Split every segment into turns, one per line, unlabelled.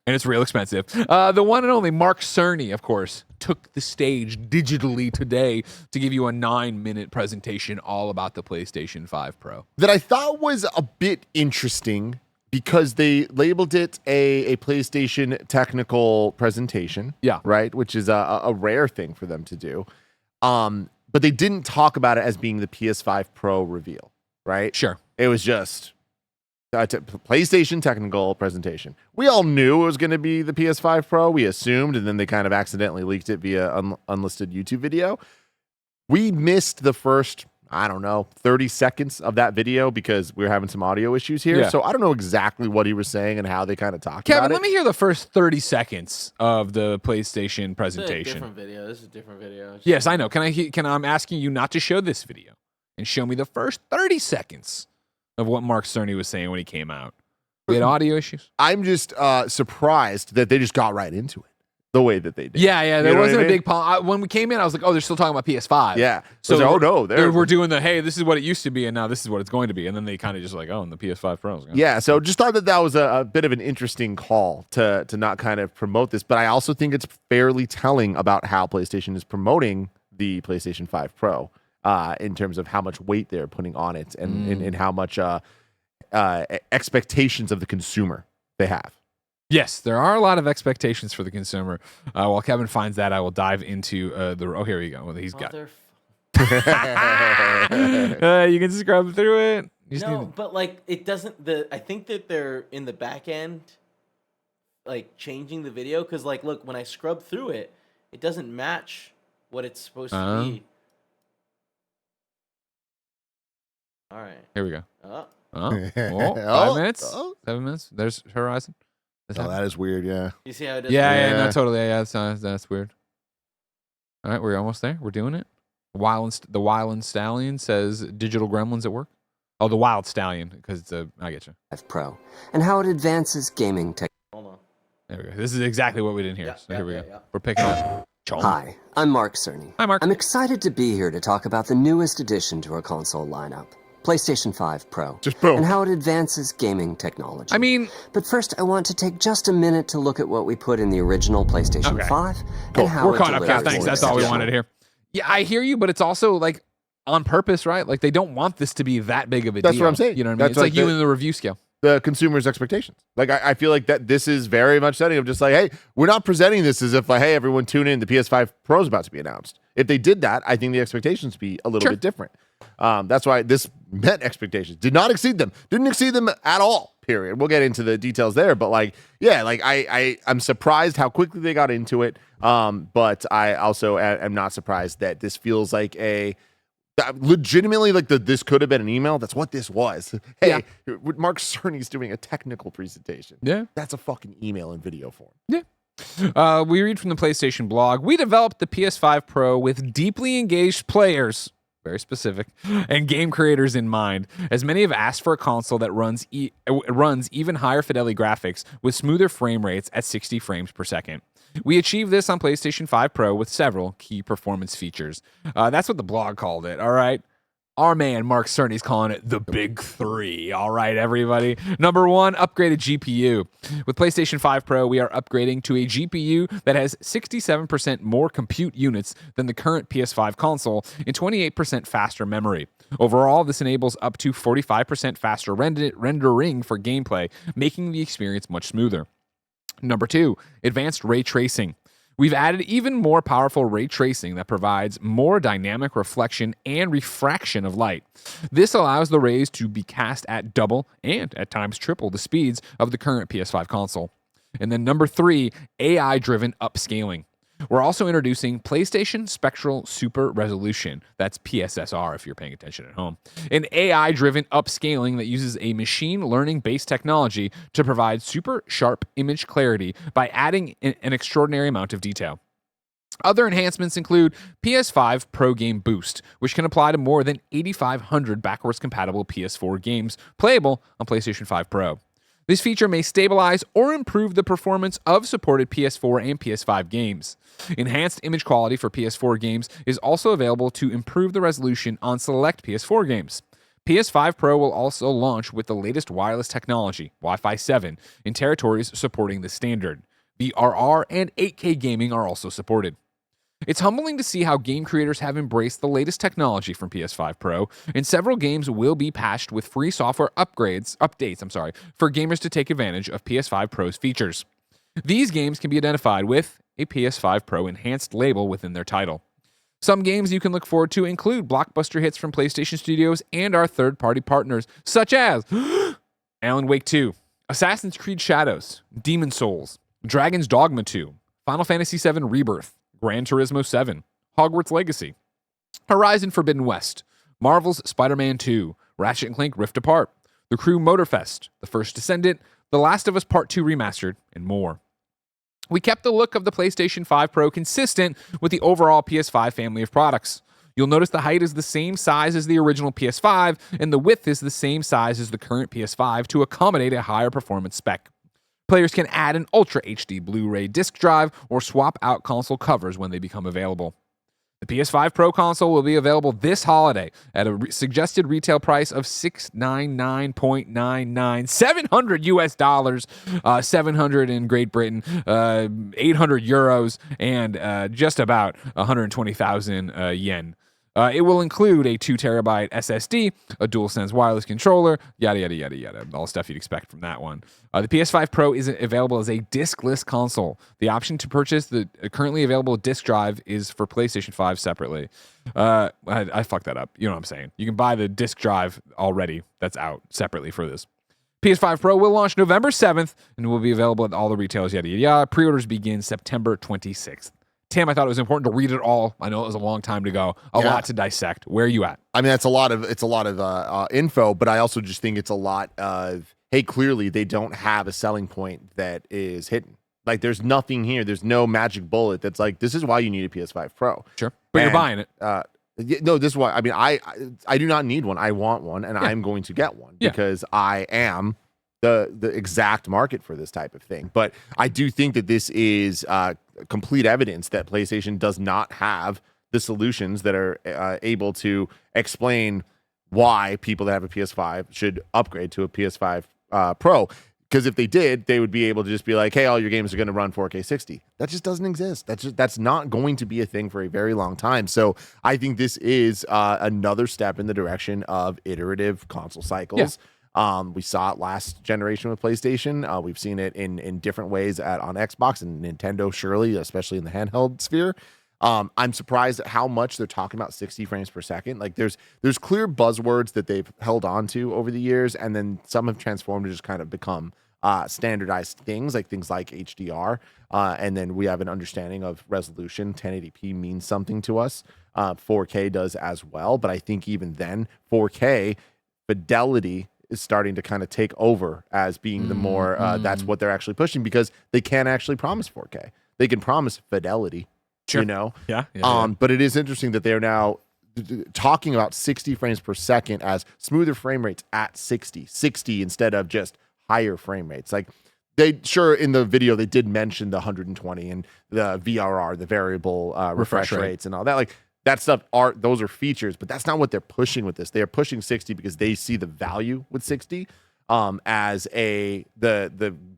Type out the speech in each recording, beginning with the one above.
and it's real expensive. The one and only Mark Cerny, of course, took the stage digitally today to give you a 9-minute presentation all about the PlayStation 5 Pro.
That I thought was a bit interesting because they labeled it a PlayStation technical presentation.
Yeah.
Right? Which is a rare thing for them to do. But they didn't talk about it as being the PS5 Pro reveal, right?
Sure.
It was just PlayStation technical presentation. We all knew it was going to be the PS5 Pro. We assumed, and then they kind of accidentally leaked it via unlisted YouTube video. We missed the first, 30 seconds of that video because we were having some audio issues here.
Yeah.
So I don't know exactly what he was saying and how they kind of talked
Kevin,
about it.
let me hear the first 30 seconds of the PlayStation
It's a
presentation.
different video. This is a different video.
Yes, I know. I'm asking you not to show this video and show me the first 30 seconds of what Mark Cerny was saying when he came out. We had audio issues.
I'm just surprised that they just got right into it the way that they did.
Yeah. There
You know
wasn't
what I
a
mean?
big when we came in, I was like, oh, they're still talking about PS5.
Yeah.
So
So, no,
we're doing hey, this is what it used to be, and now this is what it's going to be. And then they kind of just like, oh, and the PS5 Pro is going.
Yeah, so just thought that was a bit of an interesting call to not kind of promote this, but I also think it's fairly telling about how PlayStation is promoting the PlayStation 5 Pro in terms of how much weight they're putting on it and how much expectations of the consumer they have.
Yes, there are a lot of expectations for the consumer. While Kevin finds that, I will dive into here we go. Well, he's got. You can scrub through it.
But like it doesn't. I think that they're in the back end, like changing the video because like look, when I scrub through it, it doesn't match what it's supposed to be. All right.
Here we go. 5
Oh,
minutes,
oh.
7 minutes. There's Horizon.
That is weird, yeah.
You see how it does?
Yeah, no,
Yeah.
totally. Yeah, that's weird. All right, we're almost there. We're doing it. The Wild Stallion says Digital Gremlins at work. Oh, the Wild Stallion, because I get you.
Pro and how it advances gaming tech.
Hold on.
There we go. This is exactly what we didn't hear.
Yeah,
So here we go.
yeah.
We're picking up.
Hi, I'm Mark Cerny.
Hi, Mark.
I'm excited to be here to talk about the newest addition to our console lineup, PlayStation 5 Pro,
Just boom.
and how it advances gaming technology.
I mean,
But first, I want to take just a minute to look at what we put in the original PlayStation
Okay.
5
cool.
and how
We're
it
caught up,
delivers
Kev. Thanks. That's all we
exceptional-
wanted to hear. Yeah, I hear you, but it's also like on purpose, right? Like they don't want this to be that big of a deal.
That's what I'm saying.
You know what I mean?
That's
It's like
like
you
the-
in the review scale.
The consumer's expectations. Like I feel like that this is very much setting up just like, hey, we're not presenting this as if like, hey, everyone tune in, the PS5 Pro is about to be announced. If they did that, I think the expectations would be a little bit different. That's why this met expectations. Did not exceed them. Didn't exceed them at all. Period. We'll get into the details there, but like, yeah, like I'm surprised how quickly they got into it. But I also am not surprised that this feels like legitimately like this could have been an email. That's what this was. Hey, Mark Cerny's doing a technical presentation.
Yeah.
That's a fucking email in video form.
Yeah. We read from the PlayStation blog. We developed the PS5 Pro with deeply engaged players, very specific, and game creators in mind, as many have asked for a console that runs even higher fidelity graphics with smoother frame rates at 60 frames per second. We achieved this on PlayStation 5 Pro with several key performance features. That's what the blog called it, all right? Our man, Mark Cerny's calling it the big three. All right, everybody. Number one, upgraded GPU. With PlayStation 5 Pro, we are upgrading to a GPU that has 67% more compute units than the current PS5 console and 28% faster memory. Overall, this enables up to 45% faster rendering for gameplay, making the experience much smoother. Number two, advanced ray tracing. We've added even more powerful ray tracing that provides more dynamic reflection and refraction of light. This allows the rays to be cast at double and at times triple the speeds of the current PS5 console. And then number three, AI-driven upscaling. We're also introducing PlayStation Spectral Super Resolution. That's PSSR if you're paying attention at home. An AI-driven upscaling that uses a machine learning-based technology to provide super sharp image clarity by adding an extraordinary amount of detail. Other enhancements include PS5 Pro Game Boost, which can apply to more than 8,500 backwards compatible PS4 games playable on PlayStation 5 Pro. This feature may stabilize or improve the performance of supported PS4 and PS5 games. Enhanced image quality for PS4 games is also available to improve the resolution on select PS4 games. PS5 Pro will also launch with the latest wireless technology, Wi-Fi 7, in territories supporting the standard. VRR and 8K gaming are also supported. It's humbling to see how game creators have embraced the latest technology from PS5 Pro, and several games will be patched with free software updates, for gamers to take advantage of PS5 Pro's features. These games can be identified with a PS5 Pro enhanced label within their title. Some games you can look forward to include blockbuster hits from PlayStation Studios and our third-party partners, such as Alan Wake 2, Assassin's Creed Shadows, Demon Souls, Dragon's Dogma 2, Final Fantasy VII Rebirth, Gran Turismo 7, Hogwarts Legacy, Horizon Forbidden West, Marvel's Spider-Man 2, Ratchet & Clank Rift Apart, The Crew Motorfest, The First Descendant, The Last of Us Part 2 Remastered, and more. We kept the look of the PlayStation 5 Pro consistent with the overall PS5 family of products. You'll notice the height is the same size as the original PS5, and the width is the same size as the current PS5 to accommodate a higher performance spec. Players can add an Ultra HD Blu-ray disc drive or swap out console covers when they become available. The PS5 Pro console will be available this holiday at a suggested retail price of $699.99, $700 US, 700 in Great Britain, 800 euros, and just about 120,000 yen. It will include a 2 terabyte SSD, a DualSense wireless controller, yada, yada, yada, yada. All stuff you'd expect from that one. The PS5 Pro is available as a discless console. The option to purchase the currently available disc drive is for PlayStation 5 separately. I fucked that up. You know what I'm saying. You can buy the disc drive already that's out separately for this. PS5 Pro will launch November 7th and will be available at all the retailers, yada, yada, yada. Pre-orders begin September 26th. Tim, I thought it was important to read it all. I know it was a long time to go, a lot to dissect. Where are you at?
I mean, it's a lot of info, but I also just think it's a lot of, hey, clearly they don't have a selling point that is hidden. Like, there's nothing here. There's no magic bullet that's like, this is why you need a PS5 Pro.
Sure, but you're buying it.
No, this is why. I mean, I do not need one. I want one, and I'm going to get one because I am the exact market for this type of thing. But I do think that this is complete evidence that PlayStation does not have the solutions that are able to explain why people that have a PS5 should upgrade to a PS5 Pro. Because if they did, they would be able to just be like, hey, all your games are going to run 4K 60. That just doesn't exist. That's not going to be a thing for a very long time. So I think this is another step in the direction of iterative console cycles. We saw it last generation with PlayStation. We've seen it in different ways on Xbox and Nintendo, surely, especially in the handheld sphere. I'm surprised at how much they're talking about 60 frames per second. Like there's clear buzzwords that they've held on to over the years, and then some have transformed to just kind of become standardized things like HDR. And then we have an understanding of resolution. 1080p means something to us. 4K does as well. But I think even then, 4K fidelity is starting to kind of take over as being the more, that's what they're actually pushing, because they can't actually promise 4K. They can promise fidelity. Sure. You know? Yeah. But it is interesting that they're now talking about 60 frames per second as smoother frame rates at 60 instead of just higher frame rates. Like in the video, they did mention the 120 and the VRR, the variable refresh rates and all that. Like that stuff those are features, but that's not what they're pushing with this. They are pushing 60 because they see the value with 60 as the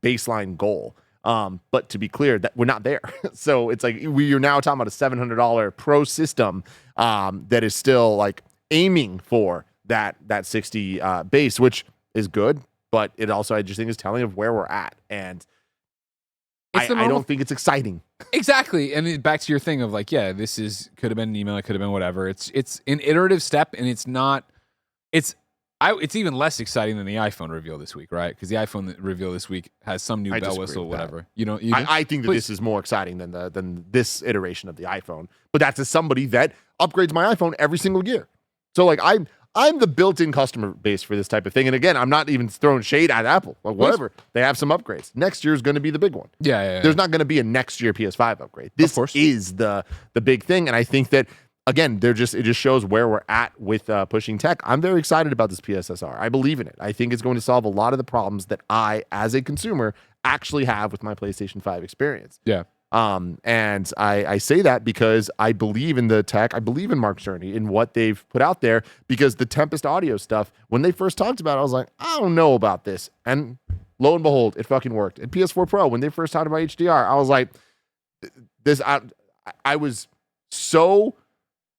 baseline goal. But to be clear, that we're not there. So it's like you're now talking about a $700 Pro system that is still like aiming for that 60 base, which is good, but it also, I just think, is telling of where we're at, and I don't think it's exciting.
Exactly, and back to your thing of like, this could have been an email, it could have been whatever. It's an iterative step, and it's not. It's even less exciting than the iPhone reveal this week, right? Because the iPhone reveal this week has some new bell whistle, whatever. I think that this is more exciting than this iteration of the iPhone. But that's as somebody that upgrades my iPhone every single year. So like I'm the built-in customer base for this type of thing. And again, I'm not even throwing shade at Apple. Like whatever, they have some upgrades. Next year is going to be the big one. Yeah. There's not going to be a next year PS5 upgrade. This is the big thing, and I think that. Again, it just shows where we're at with pushing tech. I'm very excited about this PSSR. I believe in it. I think it's going to solve a lot of the problems that I, as a consumer, actually have with my PlayStation 5 experience. Yeah.
And I say that because I believe in the tech. I believe in Mark Cerny, in what they've put out there, because the Tempest audio stuff, when they first talked about it, I was like, I don't know about this. And lo and behold, it fucking worked. And PS4 Pro, when they first talked about HDR, I was like, I was so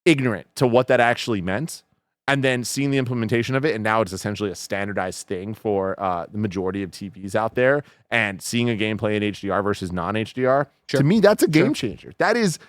ignorant to what that actually meant. And then seeing the implementation of it, and now it's essentially a standardized thing for the majority of TVs out there, and seeing a gameplay in HDR versus non-HDR, to me, that's a game changer. That is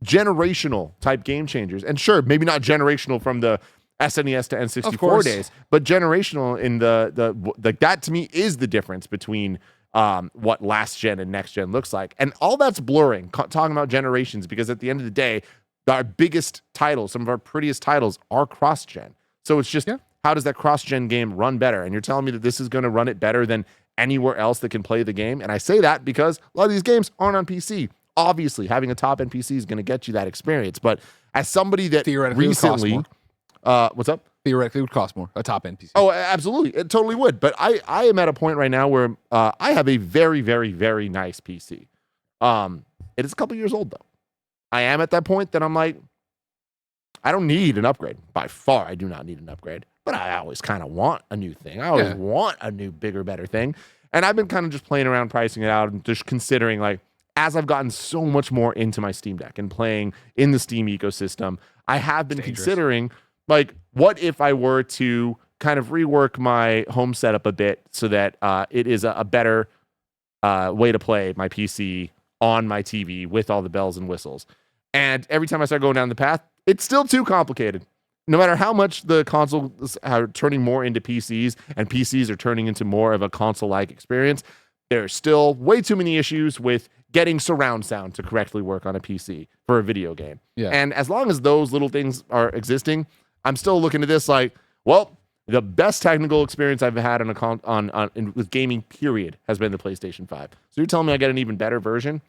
generational type game changers. And sure, maybe not generational from the SNES to N64 days, but generational in the that to me is the difference between what last gen and next gen looks like. And all that's blurring, talking about generations, because at the end of the day, our biggest titles, some of our prettiest titles, are cross-gen. So it's just, how does that cross-gen game run better? And you're telling me that this is going to run it better than anywhere else that can play the game? And I say that because a lot of these games aren't on PC. Obviously, having a top-end PC is going to get you that experience. But as somebody that recently... what's up?
Theoretically, it would cost more, a top-end PC.
Oh, absolutely. It totally would. But I am at a point right now where I have a very, very, very nice PC. It is a couple years old, though. I am at that point that I'm like, I don't need an upgrade. By far, I do not need an upgrade. But I always kind of want a new thing. I always want a new, bigger, better thing. And I've been kind of just playing around, pricing it out, and just considering, like, as I've gotten so much more into my Steam Deck and playing in the Steam ecosystem, I have been considering, like, what if I were to kind of rework my home setup a bit so that it is a better way to play my PC on my TV with all the bells and whistles. And every time I start going down the path, it's still too complicated. No matter how much the consoles are turning more into PCs and PCs are turning into more of a console-like experience, there's still way too many issues with getting surround sound to correctly work on a PC for a video game. Yeah. And as long as those little things are existing, I'm still looking at this like, well, the best technical experience I've had with gaming, period, has been the PlayStation 5. So you're telling me I get an even better version?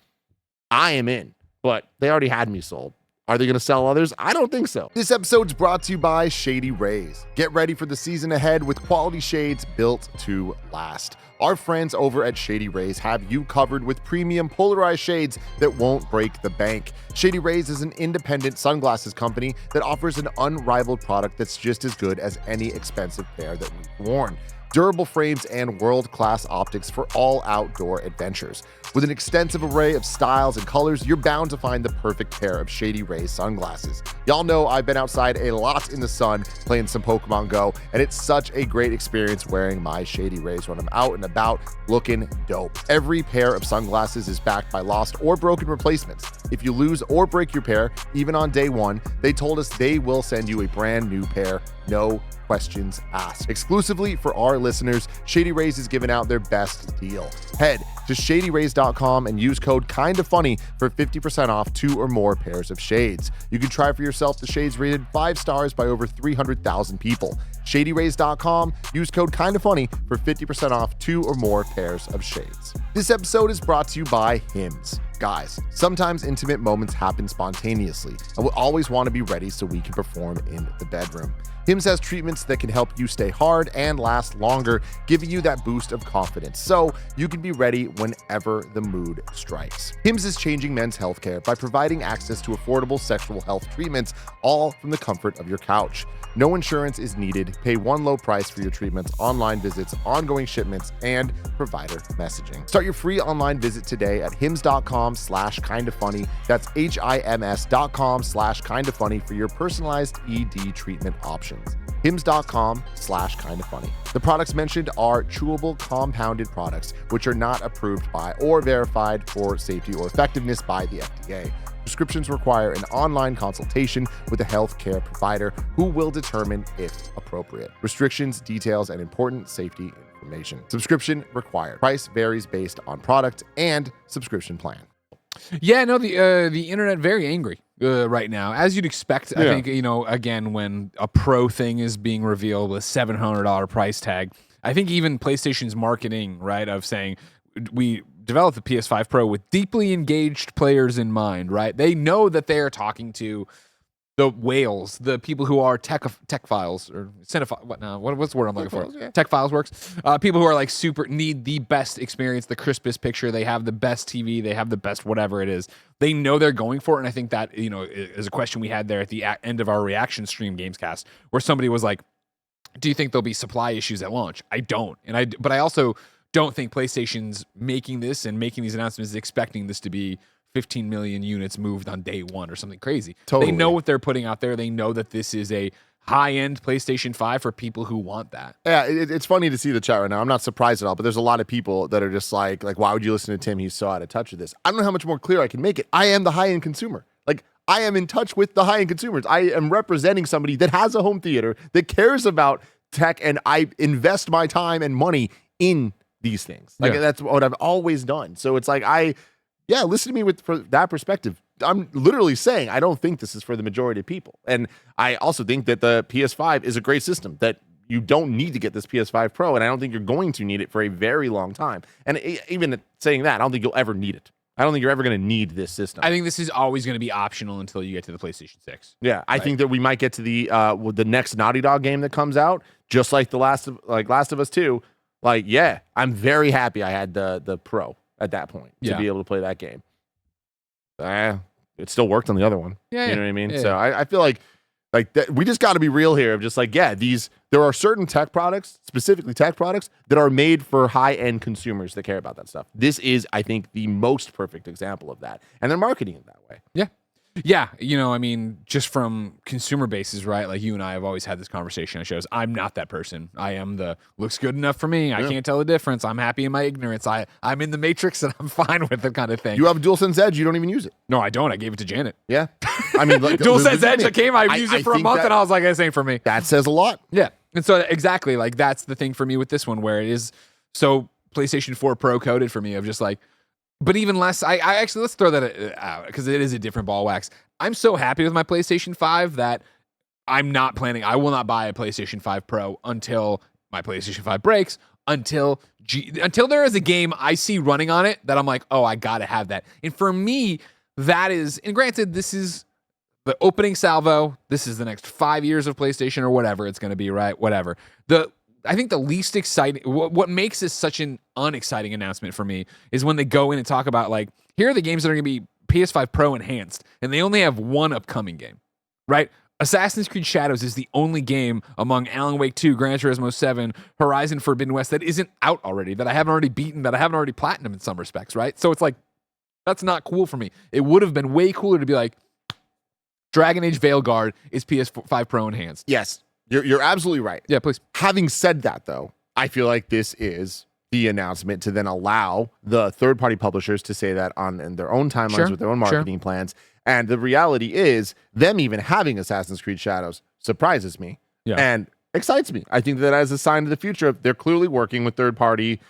I am in, but they already had me sold. Are they going to sell others? I don't think so.
This episode's brought to you by Shady Rays. Get ready for the season ahead with quality shades built to last. Our friends over at Shady Rays have you covered with premium polarized shades that won't break the bank. Shady Rays is an independent sunglasses company that offers an unrivaled product that's just as good as any expensive pair that we've worn. Durable frames and world-class optics for all outdoor adventures. With an extensive array of styles and colors, you're bound to find the perfect pair of Shady Rays sunglasses. Y'all know I've been outside a lot in the sun playing some Pokemon Go, and it's such a great experience wearing my Shady Rays when I'm out and about looking dope. Every pair of sunglasses is backed by lost or broken replacements. If you lose or break your pair, even on day one, they told us they will send you a brand new pair, no questions asked. Exclusively for our listeners, Shady Rays is giving out their best deal. Head to shadyrays.com and use code KINDAFUNNY for 50% off 2 or more pairs of shades. You can try for yourself the shades rated 5 stars by over 300,000 people. shadyrays.com, use code KINDAFUNNY for 50% off 2 or more pairs of shades. This episode is brought to you by Hims. Guys, sometimes intimate moments happen spontaneously, and we'll always want to be ready so we can perform in the bedroom. Hims has treatments that can help you stay hard and last longer, giving you that boost of confidence so you can be ready whenever the mood strikes. Hims is changing men's healthcare by providing access to affordable sexual health treatments, all from the comfort of your couch. No insurance is needed. Pay one low price for your treatments, online visits, ongoing shipments, and provider messaging. Start your free online visit today at hims.com/kindafunny. That's HIMS.com/kindafunny for your personalized ED treatment options. hims.com/kindafunny. The products mentioned are chewable compounded products, which are not approved by or verified for safety or effectiveness by the FDA. Prescriptions require an online consultation with a healthcare provider who will determine if appropriate. Restrictions, details, and important safety information. Subscription required. Price varies based on product and subscription plan.
Yeah, no, the internet very angry right now, as you'd expect. I think, again, when a Pro thing is being revealed with $700 price tag, I think even PlayStation's marketing, right, of saying we developed the PS5 Pro with deeply engaged players in mind, right? They know that they are talking to the whales, the people who are tech files or what's the word I'm looking for?
Files, yeah.
Tech files works. People who are like need the best experience, the crispest picture. They have the best TV. They have the best whatever it is. They know they're going for it. And I think that, is a question we had there at the end of our reaction stream Gamescast, where somebody was like, do you think there'll be supply issues at launch? I don't. But I also don't think PlayStation's making this and making these announcements expecting this to be 15 million units moved on day one or something crazy.
Totally.
They know what they're putting out there. They know that this is a high-end PlayStation 5 for people who want that.
Yeah, it's funny to see the chat right now. I'm not surprised at all, but there's a lot of people that are just like, why would you listen to Tim? He's so out of touch with this. I don't know how much more clear I can make it. I am the high-end consumer. Like, I am in touch with the high-end consumers. I am representing somebody that has a home theater, that cares about tech, and I invest my time and money in these things. Like, that's what I've always done. So it's like, listen to me for that perspective. I'm literally saying I don't think this is for the majority of people. And I also think that the PS5 is a great system, that you don't need to get this PS5 Pro, and I don't think you're going to need it for a very long time. And even saying that, I don't think you'll ever need it. I don't think you're ever going to need this system.
I think this is always going to be optional until you get to the PlayStation 6.
Yeah, I think that we might get to the next Naughty Dog game that comes out, just like Last of Us 2. I'm very happy I had the Pro at that point to be able to play that game. It still worked on the other one.
Yeah,
you know what I mean?
Yeah.
So I feel like that we just got to be real here of just there are certain tech products, specifically tech products, that are made for high-end consumers that care about that stuff. This is, I think, the most perfect example of that. And they're marketing it that way.
Yeah. Yeah, just from consumer bases, right? Like you and I have always had this conversation on shows. I'm not that person. I am looks good enough for me. I can't tell the difference. I'm happy in my ignorance. I'm in the matrix and I'm fine with it kind of thing.
You have a DualSense Edge. You don't even use it.
No, I don't. I gave it to Janet.
Yeah. I mean,
DualSense Edge I used it for a month and I was like, this ain't for me.
That says a lot.
Yeah. And so exactly, that's the thing for me with this one, where it is so PlayStation 4 Pro coded for me of just but even less, I actually, let's throw that out because it is a different ball wax. I'm so happy with my PlayStation 5 that I will not buy a PlayStation 5 Pro until my PlayStation 5 breaks, until there is a game I see running on it that I'm like, oh, I got to have that. And for me, that is, and granted, this is the opening salvo. This is the next 5 years of PlayStation or whatever it's going to be, right? Whatever. I think the least exciting, what makes this such an unexciting announcement for me is when they go in and talk about here are the games that are going to be PS5 Pro enhanced, and they only have one upcoming game, right? Assassin's Creed Shadows is the only game among Alan Wake 2, Gran Turismo 7, Horizon Forbidden West that isn't out already, that I haven't already beaten, that I haven't already platinumed in some respects, right? So it's that's not cool for me. It would have been way cooler to be Dragon Age Veilguard is PS5 Pro enhanced.
Yes. You're absolutely right.
Yeah, please.
Having said that, though, I feel like this is the announcement to then allow the third-party publishers to say that in their own timelines with their own marketing plans. And the reality is, them even having Assassin's Creed Shadows surprises me and excites me. I think that as a sign of the future, they're clearly working with third-party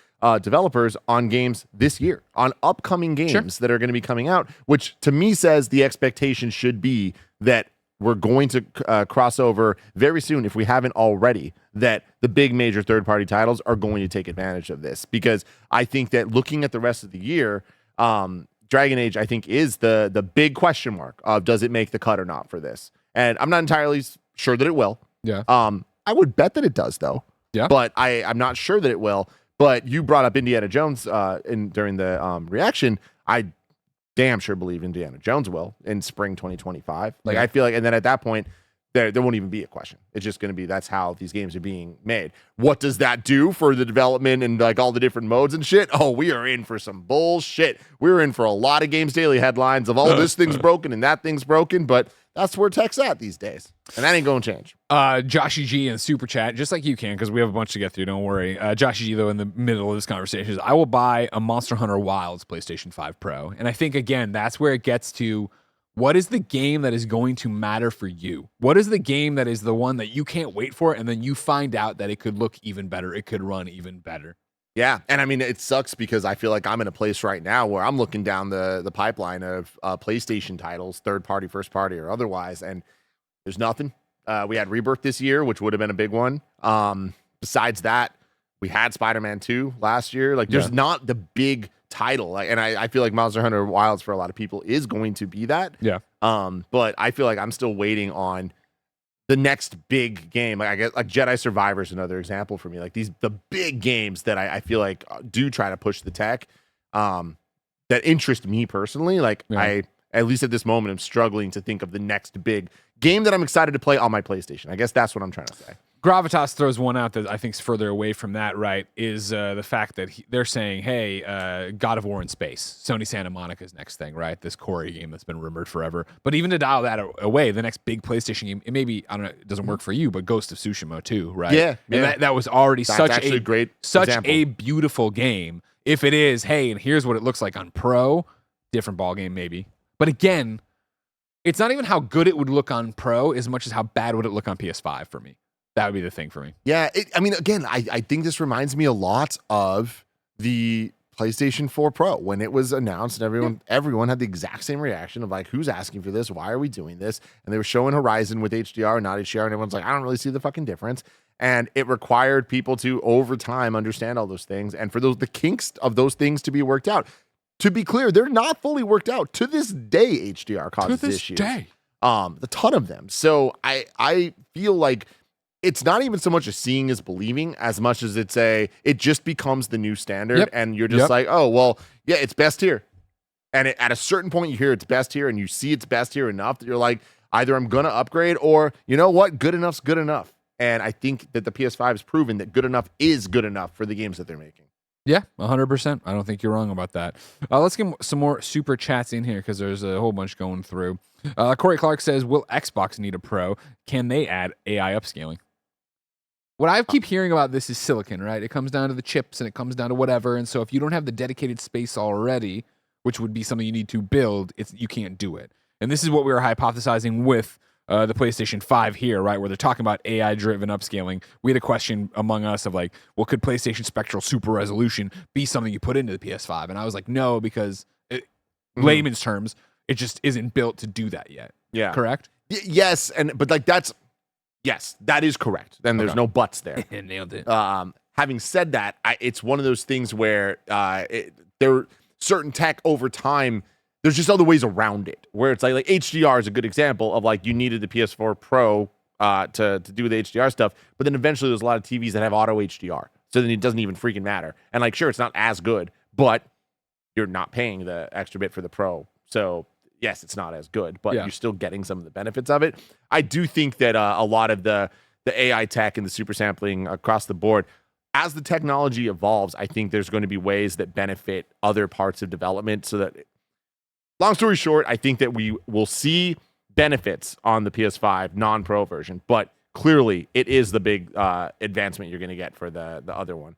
developers on games this year, on upcoming games that are going to be coming out, which to me says the expectation should be that we're going to cross over very soon, if we haven't already, that the big major third-party titles are going to take advantage of this. Because I think that looking at the rest of the year, Dragon Age, I think, is the big question mark of does it make the cut or not for this. And I'm not entirely sure that it will.
Yeah.
I would bet that it does, though.
Yeah.
But I'm not sure that it will. But you brought up Indiana Jones during the reaction. I damn sure believe Indiana Jones will in spring 2025. I feel like, and then at that point, there won't even be a question. It's just going to be that's how these games are being made. What does that do for the development and all the different modes and shit? Oh, we are in for some bullshit. We're in for a lot of Games Daily headlines of this thing's broken and that thing's broken, but that's where tech's at these days. And that ain't going to change.
Joshy G in Super Chat, just like you can, because we have a bunch to get through, don't worry. Joshy G, though, in the middle of this conversation, is I will buy a Monster Hunter Wilds PlayStation 5 Pro. And I think, again, that's where it gets to what is the game that is going to matter for you? What is the game that is the one that you can't wait for, and then you find out that it could look even better, it could run even better?
Yeah, and I mean, it sucks because I feel like I'm in a place right now where I'm looking down the pipeline of PlayStation titles, third party, first party, or otherwise, and there's nothing. We had Rebirth this year, which would have been a big one. Besides that, we had Spider-Man 2 last year. There's not the big title. And I feel like Monster Hunter Wilds for a lot of people is going to be that.
Yeah.
But I feel like I'm still waiting on the next big game. Like I guess like Jedi Survivor is another example for me. Like the big games that I feel like do try to push the tech, that interest me personally. Like I, at least at this moment, I'm struggling to think of the next big game that I'm excited to play on my PlayStation. I guess that's what I'm trying to say.
Gravitas throws one out that I think is further away from that, right? Is the fact that they're saying, hey, God of War in space, Sony Santa Monica's next thing, right? This Corey game that's been rumored forever. But even to dial that away, the next big PlayStation game, it maybe, I don't know, it doesn't work for you, but Ghost of Tsushima too, right?
Yeah.
And that was already
That's
such
actually a great
such
example.
a beautiful game. If it is, hey, and here's what it looks like on Pro, different ball game maybe. But again, it's not even how good it would look on Pro as much as how bad would it look on PS5 for me. That would be the thing for me.
Yeah, I mean, again, I think this reminds me a lot of the PlayStation 4 Pro when it was announced, and everyone had the exact same reaction of like, who's asking for this? Why are we doing this? And they were showing Horizon with HDR, not HDR, and everyone's like, I don't really see the fucking difference. And it required people to, over time, understand all those things, and for the kinks of those things to be worked out. To be clear, they're not fully worked out. To this day, HDR causes issues. A ton of them. So I feel like it's not even so much a seeing is believing as much as it just becomes the new standard. And you're just like, oh, well, yeah, it's best here. And at a certain point you hear it's best here and you see it's best here enough that you're like, either I'm going to upgrade or you know what? Good enough's good enough. And I think that the PS5 has proven that good enough is good enough for the games that they're making.
Yeah, 100%. I don't think you're wrong about that. Let's get some more super chats in here because there's a whole bunch going through. Corey Clark says, will Xbox need a Pro? Can they add AI upscaling? What I keep hearing about this is silicon, right? It comes down to the chips and it comes down to whatever. And so if you don't have the dedicated space already, which would be something you need to build, you can't do it. And this is what we were hypothesizing with the PlayStation 5 here, right? Where they're talking about AI-driven upscaling. We had a question among us of like, well, could PlayStation Spectral Super Resolution be something you put into the PS5? And I was like, no, because layman's terms, it just isn't built to do that yet.
Yeah.
Correct?
Yes, but like yes, that is correct. Then there's no buts there.
Nailed it.
Having said that, it's one of those things where there certain tech over time, there's just other ways around it. Where it's like HDR is a good example of like you needed the PS4 Pro to do the HDR stuff, but then eventually there's a lot of TVs that have auto HDR, so then it doesn't even freaking matter. And like, sure, it's not as good, but you're not paying the extra bit for the Pro, so yes, it's not as good, but you're still getting some of the benefits of it. I do think that a lot of the AI tech and the super sampling across the board, as the technology evolves, I think there's going to be ways that benefit other parts of development. So that, long story short, I think that we will see benefits on the PS5 non-Pro version, but clearly it is the big advancement you're going to get for the other one.